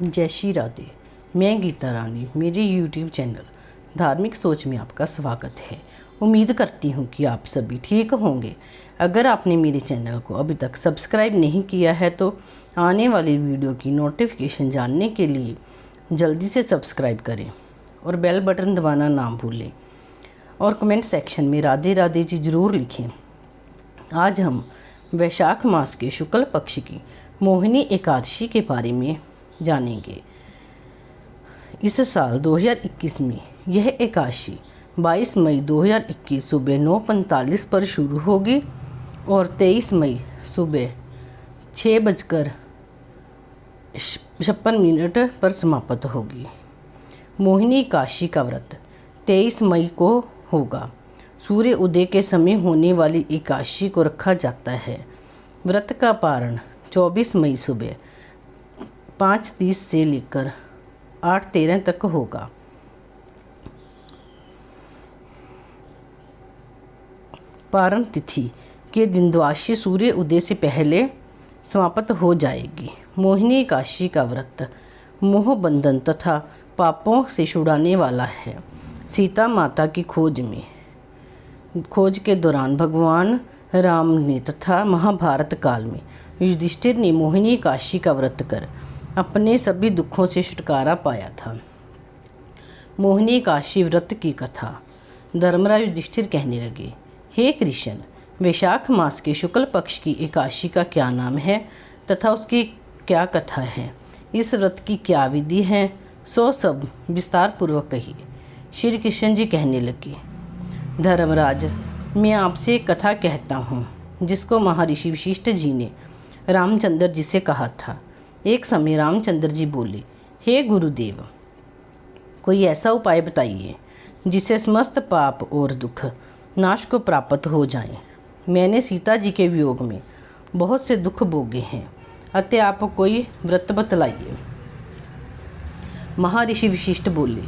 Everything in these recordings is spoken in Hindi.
जय श्री राधे। मैं गीता रानी, मेरे YouTube चैनल धार्मिक सोच में आपका स्वागत है। उम्मीद करती हूँ कि आप सभी ठीक होंगे। अगर आपने मेरे चैनल को अभी तक सब्सक्राइब नहीं किया है तो आने वाली वीडियो की नोटिफिकेशन जानने के लिए जल्दी से सब्सक्राइब करें और बेल बटन दबाना ना भूलें और कमेंट सेक्शन में राधे राधे जी ज़रूर लिखें। आज हम वैशाख मास के शुक्ल पक्ष की मोहिनी एकादशी के बारे में जानेंगे। इस साल 2021 में यह एकादशी 22 मई 2021 सुबह 9:45 पर शुरू होगी और 23 मई सुबह 6:56 पर समाप्त होगी। मोहिनी एकादशी का व्रत 23 मई को होगा। सूर्य उदय के समय होने वाली एकादशी को रखा जाता है। व्रत का पारण 24 मई सुबह 5:30 से लेकर 8:13 तक होगा। पारण तिथि के दिन द्वादशी सूर्य उदय से पहले समाप्त हो जाएगी। मोहिनी एकादशी का व्रत मोह बंधन तथा पापों से छुड़ाने वाला है। सीता माता की खोज के दौरान भगवान राम ने तथा महाभारत काल में युधिष्ठिर ने मोहिनी एकादशी का व्रत कर अपने सभी दुखों से छुटकारा पाया था। मोहिनी एकादशी व्रत की कथा। धर्मराज युधिष्ठिर कहने लगे, हे कृष्ण, वैशाख मास के शुक्ल पक्ष की एकादशी का क्या नाम है तथा उसकी क्या कथा है? इस व्रत की क्या विधि है? सो सब विस्तार पूर्वक कहिए। श्री कृष्ण जी कहने लगे, धर्मराज, मैं आपसे एक कथा कहता हूँ जिसको महर्षि वशिष्ठ जी ने रामचंद्र जी से कहा था। एक समय रामचंद्र जी बोले, हे गुरुदेव, कोई ऐसा उपाय बताइए जिससे समस्त पाप और दुख नाश को प्राप्त हो जाएं। मैंने सीता जी के वियोग में बहुत से दुख भोगे हैं, अतः आप कोई व्रत बतलाइए। महर्षि वशिष्ठ बोले,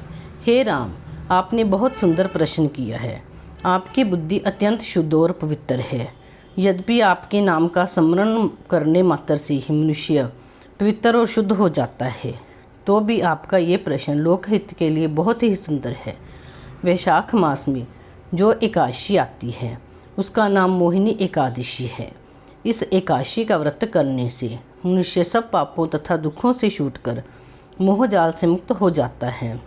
हे राम, आपने बहुत सुंदर प्रश्न किया है। आपकी बुद्धि अत्यंत शुद्ध और पवित्र है। यद्यपि आपके नाम का स्मरण करने मात्र से ही मनुष्य पवित्र और शुद्ध हो जाता है, तो भी आपका ये प्रश्न लोकहित के लिए बहुत ही सुंदर है। वैशाख मास में जो एकादशी आती है उसका नाम मोहिनी एकादशी है। इस एकादशी का व्रत करने से मनुष्य सब पापों तथा दुखों से छूटकर मोह जाल से मुक्त हो जाता है।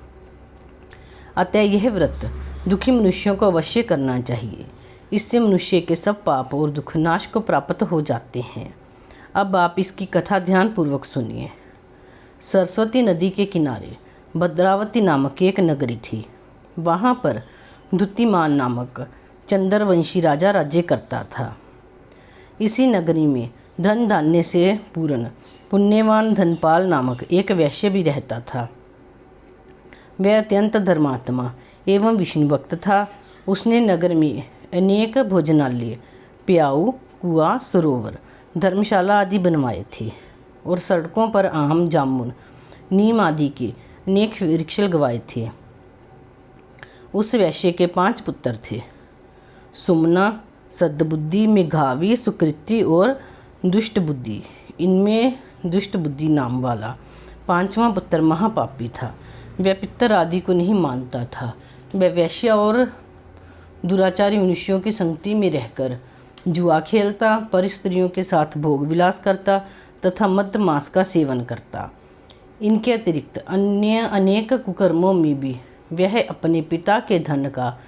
अतः यह व्रत दुखी मनुष्यों को अवश्य करना चाहिए। इससे मनुष्य के सब पाप और दुख नाश को प्राप्त हो जाते हैं। अब आप इसकी कथा ध्यानपूर्वक सुनिए। सरस्वती नदी के किनारे भद्रावती नामक एक नगरी थी। वहाँ पर द्युतिमान नामक चंद्रवंशी राजा राज्य करता था। इसी नगरी में धन धान्य से पूर्ण पुण्यवान धनपाल नामक एक वैश्य भी रहता था। वह अत्यंत धर्मात्मा एवं विष्णु भक्त था। उसने नगर में अनेक भोजनालय, प्याऊ, कुआं, सरोवर, धर्मशाला आदि बनवाए थे और सड़कों पर आम, जामुन, नीम आदि के अनेक वृक्ष लगवाए थे। उस वैश्य के 5 पुत्र थे, सुमना, सद्बुद्धि, मेघावी, सुकृति और दुष्ट बुद्धि। इनमें दुष्ट बुद्धि नाम वाला 5वां पुत्र महापापी था। वह पितर आदि को नहीं मानता था। वह वैश्य और दुराचारी मनुष्यों की संगति में रहकर जुआ खेलता, पर स्त्रियों के साथ भोग विलास करता तथा मद मांस का सेवन करता। इनके अतिरिक्त अन्य अनेक कुकर्मों में भी वह अपने पिता के धन का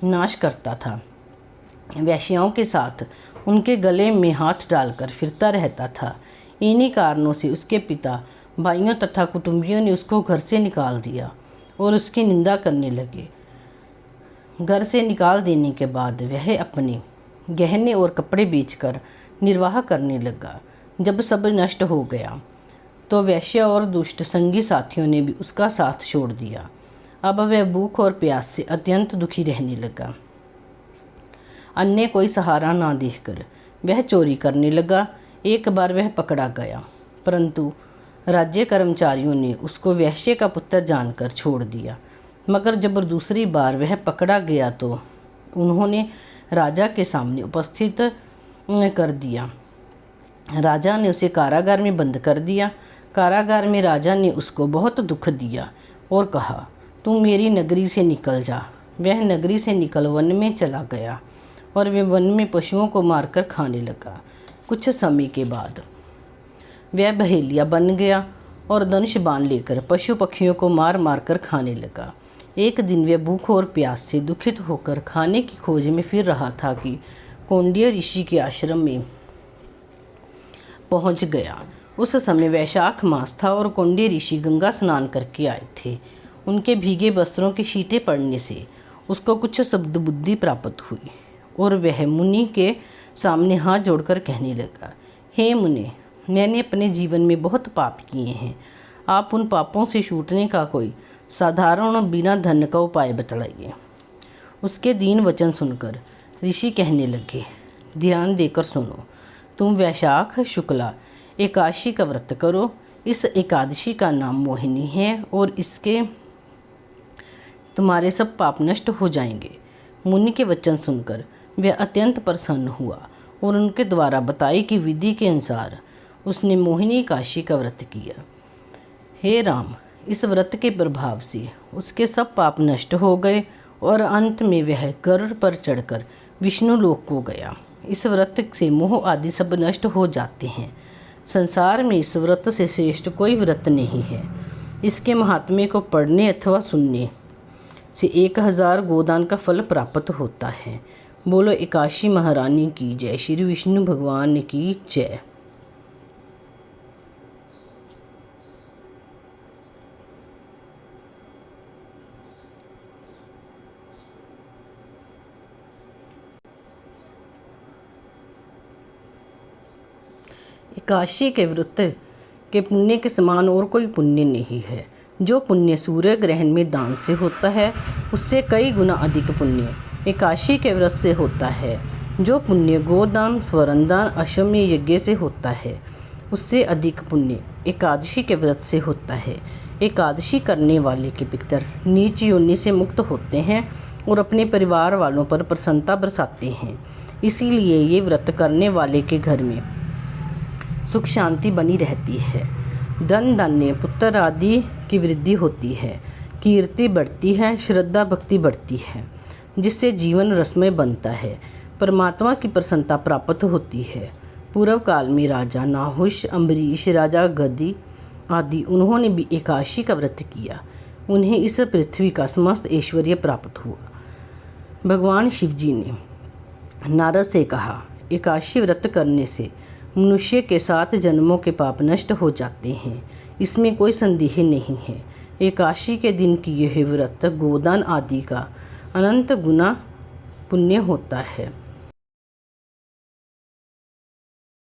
नाश करता था। वैश्याओं के साथ उनके गले में हाथ डालकर फिरता रहता था। इन्हीं कारणों से उसके पिता, भाइयों तथा कुटुंबियों ने उसको घर से निकाल दिया और उसकी निंदा करने लगे। घर से निकाल देने के बाद वह अपने गहने और कपड़े बेचकर निर्वाह करने लगा। जब सब नष्ट हो गया तो वैश्य और दुष्ट संगी साथियों ने भी उसका साथ छोड़ दिया। अब वह भूख और प्यास से अत्यंत दुखी रहने लगा। अन्य कोई सहारा ना देखकर वह चोरी करने लगा। एक बार वह पकड़ा गया, परंतु राज्य कर्मचारियों ने उसको वैश्य का पुत्र जानकर छोड़ दिया। मगर जब दूसरी बार वह पकड़ा गया तो उन्होंने राजा के सामने उपस्थित कर दिया। राजा ने उसे कारागार में बंद कर दिया। कारागार में राजा ने उसको बहुत दुख दिया और कहा, तू मेरी नगरी से निकल जा। वह नगरी से निकल वन में चला गया और वह वन में पशुओं को मारकर खाने लगा। कुछ समय के बाद वह बहेलिया बन गया और धनुष बाण लेकर पशु पक्षियों को मार मार कर खाने लगा। एक दिन वह भूख और प्यास से दुखित होकर खाने की खोज में फिर रहा था कि कौंडिन्य ऋषि के आश्रम में पहुंच गया। उस समय वैशाख मास था और कौंडिन्य ऋषि गंगा स्नान करके आए थे। उनके भीगे वस्त्रों के छींटे पड़ने से उसको कुछ शब्द बुद्धि प्राप्त हुई और वह मुनि के सामने हाथ जोड़कर कहने लगा, हे मुनि, मैंने अपने जीवन में बहुत पाप किए हैं। आप उन पापों से छूटने का कोई साधारण और बिना धन का उपाय बतलाइए। उसके दीन वचन सुनकर ऋषि कहने लगे, ध्यान देकर सुनो। तुम वैशाख शुक्ला एकादशी का व्रत करो। इस एकादशी का नाम मोहिनी है और इसके तुम्हारे सब पाप नष्ट हो जाएंगे। मुनि के वचन सुनकर वह अत्यंत प्रसन्न हुआ और उनके द्वारा बताई कि विधि के अनुसार उसने मोहिनी एकादशी का व्रत किया। हे राम, इस व्रत के प्रभाव से उसके सब पाप नष्ट हो गए और अंत में वह गरुड़ पर चढ़कर विष्णु लोक को गया। इस व्रत से मोह आदि सब नष्ट हो जाते हैं। संसार में इस व्रत से श्रेष्ठ कोई व्रत नहीं है। इसके महात्म्य को पढ़ने अथवा सुनने से 1000 गोदान का फल प्राप्त होता है। बोलो एकादशी महारानी की जय। श्री विष्णु भगवान की जय। एकादशी के व्रत के पुण्य के समान और कोई पुण्य नहीं है। जो पुण्य सूर्य ग्रहण में दान से होता है उससे कई गुना अधिक पुण्य एकादशी के व्रत से होता है। जो पुण्य गोदान, स्वरनदान, अश्वमेध यज्ञ से होता है उससे अधिक पुण्य एकादशी के व्रत से होता है। एकादशी करने वाले के पितर नीच योनि से मुक्त होते हैं और अपने परिवार वालों पर प्रसन्नता बरसाते हैं। इसीलिए ये व्रत करने वाले के घर में सुख शांति बनी रहती है। धन धान्य पुत्र आदि की वृद्धि होती है, कीर्ति बढ़ती है, श्रद्धा भक्ति बढ़ती है, जिससे जीवन रसमय बनता है, परमात्मा की प्रसन्नता प्राप्त होती है। पूर्व काल में राजा नाहुष, अम्बरीश, राजा गद्दी आदि उन्होंने भी एकादशी का व्रत किया। उन्हें इस पृथ्वी का समस्त ऐश्वर्य प्राप्त हुआ। भगवान शिव जी ने नारद से कहा, एकादशी व्रत करने से मनुष्य के 7 जन्मों के पाप नष्ट हो जाते हैं। इसमें कोई संदेह नहीं है। एकादशी के दिन किए हुए व्रत गोदान आदि का अनंत गुना पुण्य होता है।